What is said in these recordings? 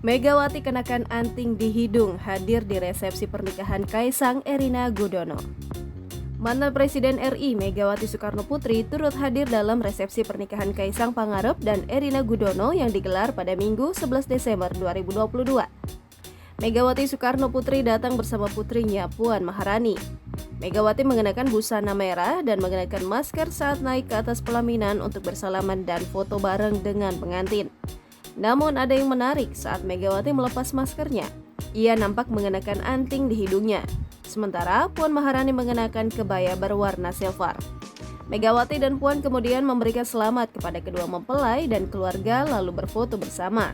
Megawati kenakan anting di hidung hadir di resepsi pernikahan Kaisang Erina Gudono. Mantan Presiden RI Megawati Soekarno Putri turut hadir dalam resepsi pernikahan Kaisang Pangarep dan Erina Gudono yang digelar pada Minggu 11 Desember 2022. Megawati Soekarno Putri datang bersama putrinya Puan Maharani. Megawati mengenakan busana merah dan mengenakan masker saat naik ke atas pelaminan untuk bersalaman dan foto bareng dengan pengantin. Namun ada yang menarik saat Megawati melepas maskernya. Ia nampak mengenakan anting di hidungnya. Sementara Puan Maharani mengenakan kebaya berwarna silver. Megawati dan Puan kemudian memberikan selamat kepada kedua mempelai dan keluarga lalu berfoto bersama.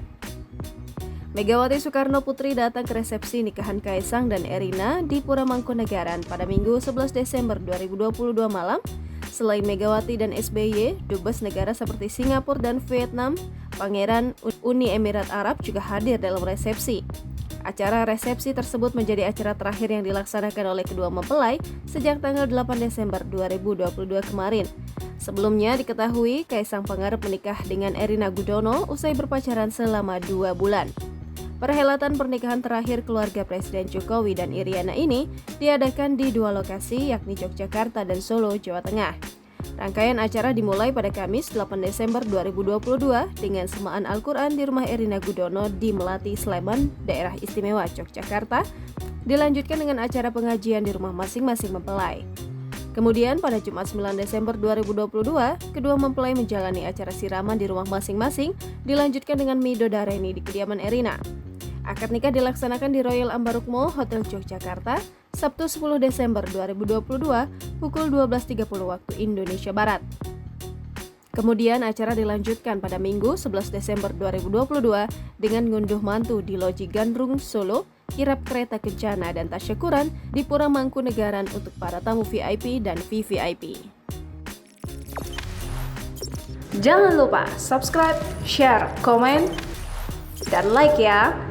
Megawati Soekarno Putri datang ke resepsi nikahan Kaisang dan Erina di Pura Mangkunegaran pada Minggu 11 Desember 2022 malam. Selain Megawati dan SBY, dubes negara seperti Singapura dan Vietnam, Pangeran Uni Emirat Arab juga hadir dalam resepsi. Acara resepsi tersebut menjadi acara terakhir yang dilaksanakan oleh kedua mempelai sejak tanggal 8 Desember 2022 kemarin. Sebelumnya diketahui Kaisang Pangarep menikah dengan Erina Gudono usai berpacaran selama 2 bulan. Perhelatan pernikahan terakhir keluarga Presiden Jokowi dan Iriana ini diadakan di 2 lokasi yakni Yogyakarta dan Solo, Jawa Tengah. Rangkaian acara dimulai pada Kamis 8 Desember 2022 dengan semaan Al-Quran di rumah Erina Gudono di Melati, Sleman, Daerah Istimewa Yogyakarta, dilanjutkan dengan acara pengajian di rumah masing-masing mempelai. Kemudian pada Jumat 9 Desember 2022, kedua mempelai menjalani acara siraman di rumah masing-masing, dilanjutkan dengan midodareni di kediaman Erina. Akad nikah dilaksanakan di Royal Ambarukmo Hotel Yogyakarta, Sabtu 10 Desember 2022, pukul 12.30 waktu Indonesia Barat. Kemudian acara dilanjutkan pada Minggu 11 Desember 2022 dengan ngunduh mantu di Loji Gandrung Solo, kirap kereta kencana dan tasyakuran di Pura Mangkunegaran untuk para tamu VIP dan VVIP. Jangan lupa subscribe, share, komen, dan like ya!